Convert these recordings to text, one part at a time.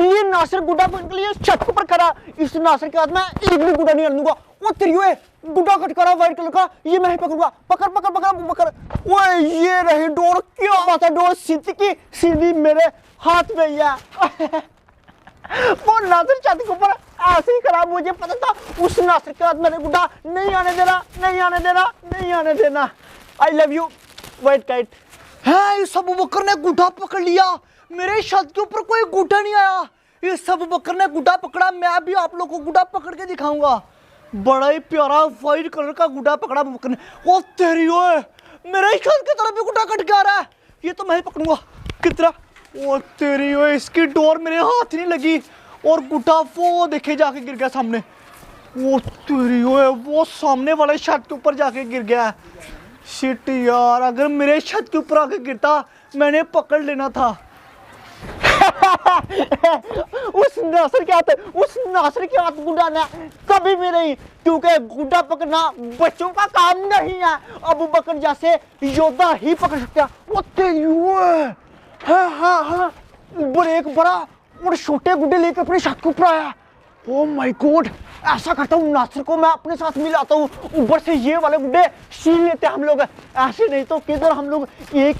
ये नासिर गुड्डा पकड़ के लिए छत पर खड़ा। इस नासिर के हाथ में एक भी गुड्डा नहीं लूंगा। वो तेरी ओए गुड्डा कट करा व्हाइट कलर का, ये मैं ही पकड़ूंगा। पकड़ पकड़ पकड़ पकड़। ओए ये रही डोर, क्या बात है, डोर सीधी मेरे हाथ में ही है। वो नासिर छत के ऊपर ऐसे ही खड़ा, मुझे पता था उस नासिर के हाथ में गुड्डा नहीं आने देना, नहीं आने देना, नहीं आने देना। I love you white kite. है इस अबू बकर ने गुड्डा पकड़ लिया, मेरे छत के ऊपर कोई गुड्डा नहीं आया। इस अबू बकर ने गुड्डा पकड़ा, मैं भी आप लोग को गुड्डा पकड़ के दिखाऊंगा। बड़ा ही प्यारा व्हाइट कलर का गुड्डा पकड़ा अबू बकर ने। ओ तेरी ओए, मेरे छत की तरफ भी गुड्डा कट के आ रहा है, ये तो मैं ही पकड़ूंगा। कितना ओ तेरी ओए, इसकी डोर मेरे हाथ नहीं लगी और गुड्डा वो देखे जाके गिर गया सामने। ओ तेरी ओए, वो सामने वाले छत के ऊपर जाके गिर गया। शिट यार, अगर मेरे छत के ऊपर आके गिरता मैंने पकड़ लेना था। उस नासिर के हाथ गुड्डा ना कभी भी नहीं, क्योंकि गुड्डा पकड़ना बच्चों का काम नहीं है। अबू बकर जैसे योद्धा ही पकड़ सकते हैं। वो तेरी ओए, हाँ एक बड़ा और छोटे गुड्डे लेकर अपने छत के ऊपर आया। ओ माय गॉड, ऐसा करता हूँ नासिर को मैं अपने साथ मिलाता हूँ, ऊपर से ये वाले गुड्डे छीन लेते हैं हम लोग। ऐसे नहीं तो किधर हम लोग एक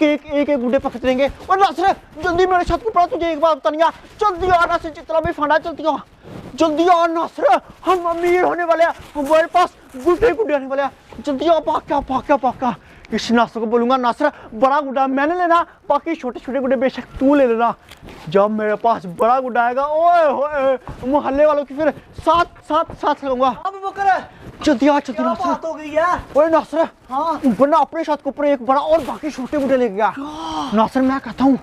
गुड्डे पकड़ते रहेंगे। और नासिर जल्दी मेरे छत के ऊपर, तुझे एक बात बतानी है, जल्दी आ नासिर, जितना भी फंडा जल्दी आ नासिर, हम अमीर होने वाले हैं, हमारे पास गुड्डे आने वाले हैं। जल्दी आ, पाका। इस नासिर को बोलूंगा, नासिर बड़ा गुड्डा मैंने लेना, बाकी छोटे छोटे गुड्डे बेशक तू ले लेना। जब मेरे पास बड़ा गुड्डा आएगा, ओए मोहल्ले वालों की फिर साथ लगाऊंगा। अबू बकर जल्दी आ नासिर, बात हो गई है। ओए नासिर, हाँ वरना अपने छत के ऊपर एक बड़ा और बाकी छोटे गुड्डे लेके गया। नासिर मैं कहता हूँ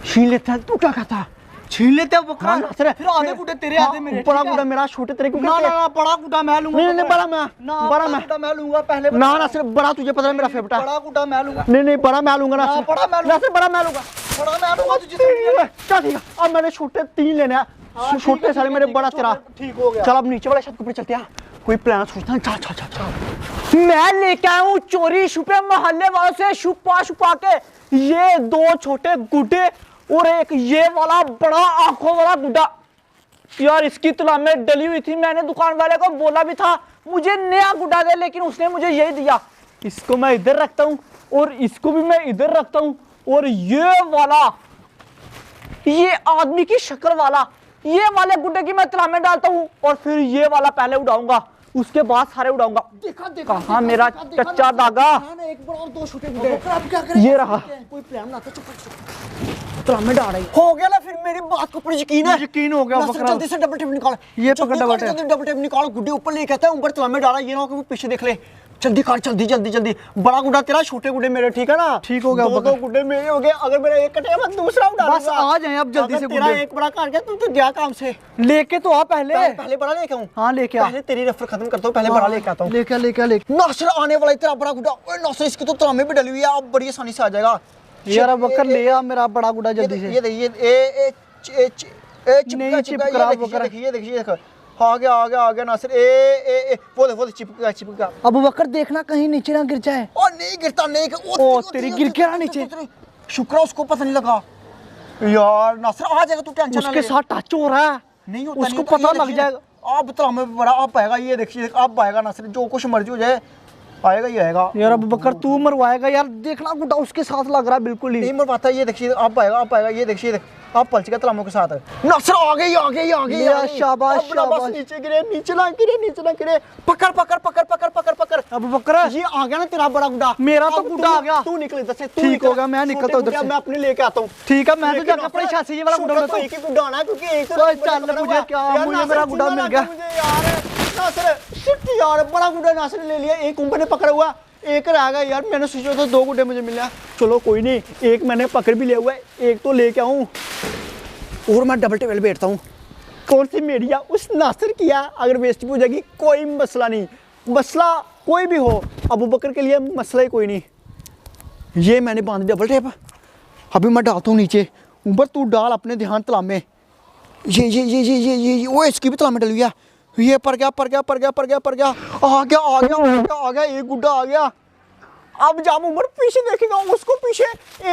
छीन लेते हैं, तू क्या कहता है? छीन लेते हैं बकरा। हाँ नासिर, फिर आधे गुड्डे तेरे आधे मेरे। बड़ा गुड्डा मेरा, छोटे तेरे। ना बड़ा गुड्डा मैं लूंगा। नहीं बड़ा मैं लूंगा पहले। ना नासिर बड़ा तुझे पता है मेरा फेवरेट है। बड़ा गुड्डा मैं लूंगा। नहीं बड़ा मैं लूंगा नासिर, बड़ा मैं नासिर बड़ा मैं लूंगा। क्या ठीक है, अब मैंने छोटे 3 लेने हैं। छोटे सारे मेरे, बड़ा तेरा। ठीक हो गया। चल अब नीचे वाले छत के ऊपर चलते हैं, कोई प्लान सोचते हैं। चल मैं लेके आया हूँ चोरी छुपे मोहल्ले वालों से छुपा के ये 2 छोटे गुड्डे और एक ये वाला बड़ा आंखों वाला गुड्डा। यार इसकी तुलना में डली हुई थी, मैंने दुकान वाले को बोला भी था मुझे नया गुड्डा दे, लेकिन उसने मुझे यही दिया। इसको मैं इधर रखता हूँ और इसको भी मैं इधर रखता हूँ, और ये वाला, ये आदमी की शक्ल वाला, ये वाले गुड्डे की मैं तला में डालता हूँ और फिर ये वाला पहले उड़ाऊंगा, उसके बाद सारे उड़ाऊंगा। देखा कहाँ मेरा कच्चा धागा? एक बड़ा और 2 छोटे गुड्डे। अब क्या करें? ये रहा, कोई प्लान ना था। चुप तला में डाल रही हो गया ना, फिर मेरी बात को ऊपर यकीन है। यकीन हो गया बकरा। जल्दी से डबल टेप निकाल। ये पकड़ डबल टेप निकाल, गुड्डे ऊपर लेके आता है, ऊपर तला में डाला, ये ना हो कि वो पीछे देख ले। जल्दी कर, जल्दी। बड़ा गुड्डा तेरा, छोटे गुड्डे मेरे, ठीक है ना? ठीक हो गया। 2 गुड्डे मेरे हो गए, अगर मेरा एक कटे मैं दूसरा उड़ा बस आ जाए अब जल्दी से। तेरा एक बड़ा काट गया, तू तो गया काम से। लेके तो आ पहले बड़ा लेके आऊं? हाँ लेके आ। पहले तेरी रफर खत्म करता हूं, पहले बड़ा लेके आता हूं। लेके नासिर आने वाला है तेरा बड़ा गुड्डा। ओए नासिर, इसकी तो तला में भी डली हुई है, अब बड़ी आसानी से आ जाएगा। यार बकर ले आ मेरा बड़ा गुड्डा जल्दी से। ये देखिए आ गया नासिर। वो चिपक गया। अबू बकर देखना कहीं नीचे ना गिर जाए। और नहीं गिरता, नहीं। ओ तेरी गिर गया नीचे। शुक्र उसको पता नहीं लगा। यार नासिर आ जाएगा, तू टेंशन ना ले। उसके साथ टच हो रहा है, नहीं होता, उसको पता लग जाएगा। अब तला में बड़ा अब आएगा, ये देखिए अब आएगा नासिर, जो कुछ मर्जी हो जाए आएगा ही आएगा। यार अबू बकर तू मरवाएगा यार, देखना गुड्डा उसके साथ लग रहा है बिल्कुल ही। नहीं मरवाता, ये देखिए अब आएगा, ये देखिए अब पलच गया तलामों के साथ। नासिर आ गई। शाबाश। नीचे ना गिरे। पकड़। अबू बकर ये आ गया ना तेरा बड़ा गुड्डा। मेरा तो गुड्डा आ गया। तू निकल इधर से। ठीक हो गया, मैं निकलता हूं उधर से। मैं अपने लेके आता हूँ। ठीक है, मैं तो जाकर अपने छासी वाला गुड्डा लेता हूं। एक ही गुड्डा आना है, क्योंकि एक तो चल मुझे क्या, मुझे मेरा गुड्डा मिल गया। नासिर शिट यार, बड़ा गुड्डा नासिर ले लिया, एक ऊपर ने पकड़ा हुआ, एक रह गया यार। मैंने सोचा था 2 गुड्डे मुझे मिला, चलो कोई नहीं, एक मैंने पकड़ भी लिया हुआ है, एक तो लेके आऊं और मैं डबल टेबल बैठता हूँ। कौन सी मेरिया उस नासिर किया, अगर बेइज्जती हो जाएगी कोई मसला नहीं, मसला कोई भी हो, अबू बकर के लिए मसला ही कोई नहीं। ये मैंने बांध डबल टेप, अभी मैं डालता हूँ नीचे, ऊपर तू डाल अपने ध्यान तला में। ये वो इसकी भी तला में डल गया, ये पर गया। आ गया एक गुड्डा आ गया। अब जब उमर पीछे देखेगा उसको पीछे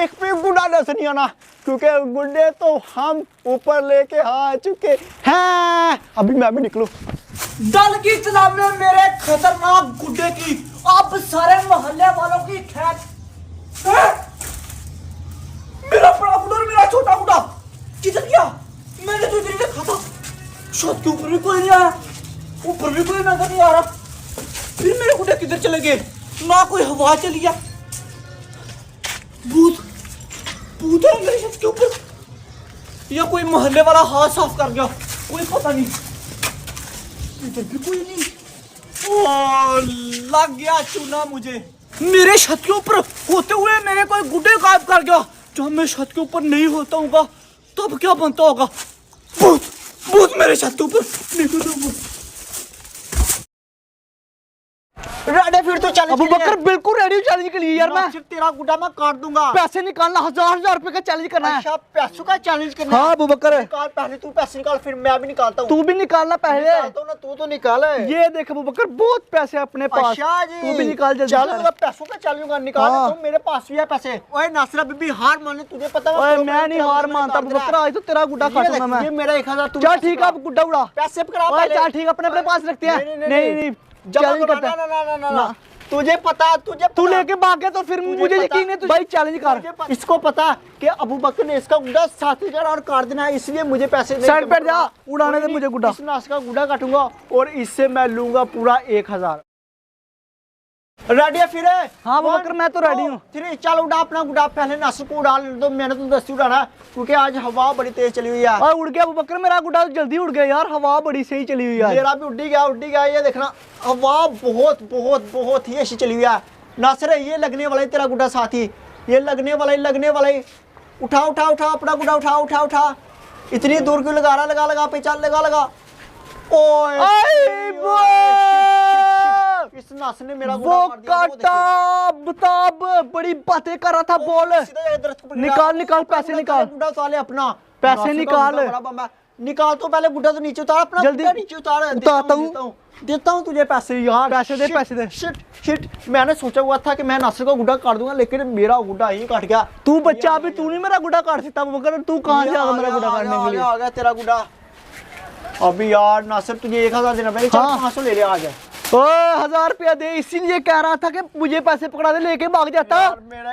एक पे गुड्डा नजर नहीं आना, क्योंकि गुड्डे तो हम ऊपर लेके आ चुके हैं। अभी मैं भी निकलूं। दल की तालाब में मेरे खतरनाक गुड्डे की अब सारे मोहल्ले वालों की खैर। मेरा बड़ा गुड्डा और मेरा छोटा गुड्डा किधर गया? मैंने तो इधर ही देखा था। छत के ऊपर भी कोई नहीं आया, ऊपर भी कोई नजर नहीं आ रहा। फिर मेरे गुड्डे किधर चले गए? ना कोई हवा चली गया। भूत भूत है मेरे छत के ऊपर, या कोई मोहल्ले वाला हाथ साफ कर गया, कोई पता नहीं। इधर भी कोई नहीं। ओ, लग गया चूना मुझे। मेरे छत के ऊपर होते हुए मेरे कोई गुड्डे गायब कर गया। जब मैं छत के ऊपर नहीं होता हूँ तब क्या बनता होगा? भूत भूत मेरे छत के ऊपर निकल। रेडी फिर तो चैलेंज अबू बकर बिल्कुल रेडी हूँ चैलेंज के लिए यार। मैं सिर्फ तेरा गुड्डा मैं काट दूंगा। पैसे निकालना, 1000 रुपए का चैलेंज करना है। अच्छा पैसों का चैलेंज करना है। हाँ अबू बकर, निकाल पहले, तू पैसे निकाल फिर मैं भी निकालता हूँ। तू भी निकालना पहले। निकालता हूँ ना, तू तो निकाल। ये देख अबू बकर बहुत पैसे अपने पास। अच्छा जी, तू भी निकाल जल्दी। चल पैसों का चैलेंज निकाल। हाँ। तो मेरे पास भी है पैसे। ओए नासिरा बीबी हार माने, तुझे पता है? ओए मैं नहीं हार मानता अबू बकर, आज तो तेरा गुड्डा काटूंगा मैं। ये मेरा 1000 तू चल ठीक है, अब गुड्डा उड़ा। पैसे पकड़ा ओए पहले। चल ठीक है, अपने अपने पास रखते हैं। नहीं जमा चैलेंज करो। करते हैं। ना तुझे पता, तू लेके भाग गया तो फिर मुझे यकीन है। भाई चैलेंज कर। इसको पता कि अबू बकर ने इसका गुड्डा साथी कर और काट देना है, इसलिए मुझे पैसे नहीं। साइड पर जा, उड़ाने दे मुझे गुड्डा। इस नास का गुड्डा काटूंगा और इससे मैं लूंगा पूरा 1000। रेडी है फिर? हाँ अबू बकर मैं तो रेडी हूँ। फिर चल उड़ा अपना गुड्डा, पहले नासिर को उड़ा ले दो। मैंने तो 10 उड़ाना क्योंकि आज हवा बड़ी तेज चली हुई है। और उड़ गया अबू बकर, मेरा गुड्डा जल्दी उड़ गया यार, हवा बड़ी सही चली हुई है। मेरा भी उड़ी गया। ये देखना हवा बहुत बहुत बहुत ही अच्छी चली हुई है। नासिर ये लगने वाला है तेरा गुड्डा साथी, ये लगने वाला है। उठा अपना गुड्डा उठा। इतनी दूर क्यों लगा रहा? लगा पे चल, लगा। ओए इस नास ने मेरा वो काटा बताब, बड़ी बातें कर रहा था। बोल निकाल पैसे निकाल। गुड्डा उतार ले अपना, पैसे निकाल। निकाल तो पहले गुड्डा तो नीचे उतार अपना, जल्दी नीचे उतार। देता हूँ तुझे पैसे यार। पैसे दे। शिट मैंने सोचा हुआ था कि मैं नासिर का गुड्डा काट दूंगा, लेकिन मेरा गुड्डा ही काट गया। तू बच्चा अभी तू नहीं मेरा गुड्डा काट सकता मगर तू कहाँ से आ गया मेरा गुड्डा काटने के लिए? आ गया तेरा गुड्डा। अभी यार नासिर तुझे 1000 देना पड़ेगा। चल 500 ले ले आ जा। ओए 1000 रुपया दे, इसीलिए कह रहा था कि मुझे पैसे पकड़ा दे, लेके भाग जाता।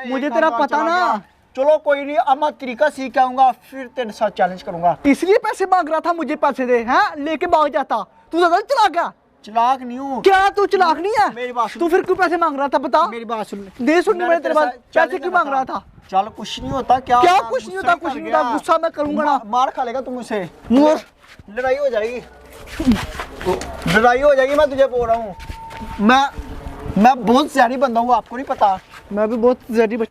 मुझे तेरा पता ना। चलो कोई नहीं, अब मैं तरीका सीख आऊंगा फिर तेरे साथ चैलेंज करूंगा। इसलिए पैसे मांग रहा था, मुझे पैसे दे। हैं लेके भाग जाता। तू ज्यादा चलाक है। चलाक नहीं हूँ। क्या तू चलाक नहीं है? मेरी बात सुन। तू फिर क्यों पैसे मांग रहा था बता? मेरी बात सुन। दे सुन, मैंने तेरे पास पैसे क्यों मांग रहा था? चल कुछ नहीं होता। क्या कुछ नहीं होता? गुस्सा मैं करूंगा ना। मार खा लेगा तू मुझसे। लड़ाई हो जाएगी, मैं तुझे बोल रहा हूँ। मैं बहुत ज़हरी बंदा हूँ, आपको नहीं पता। मैं भी बहुत ज़हरी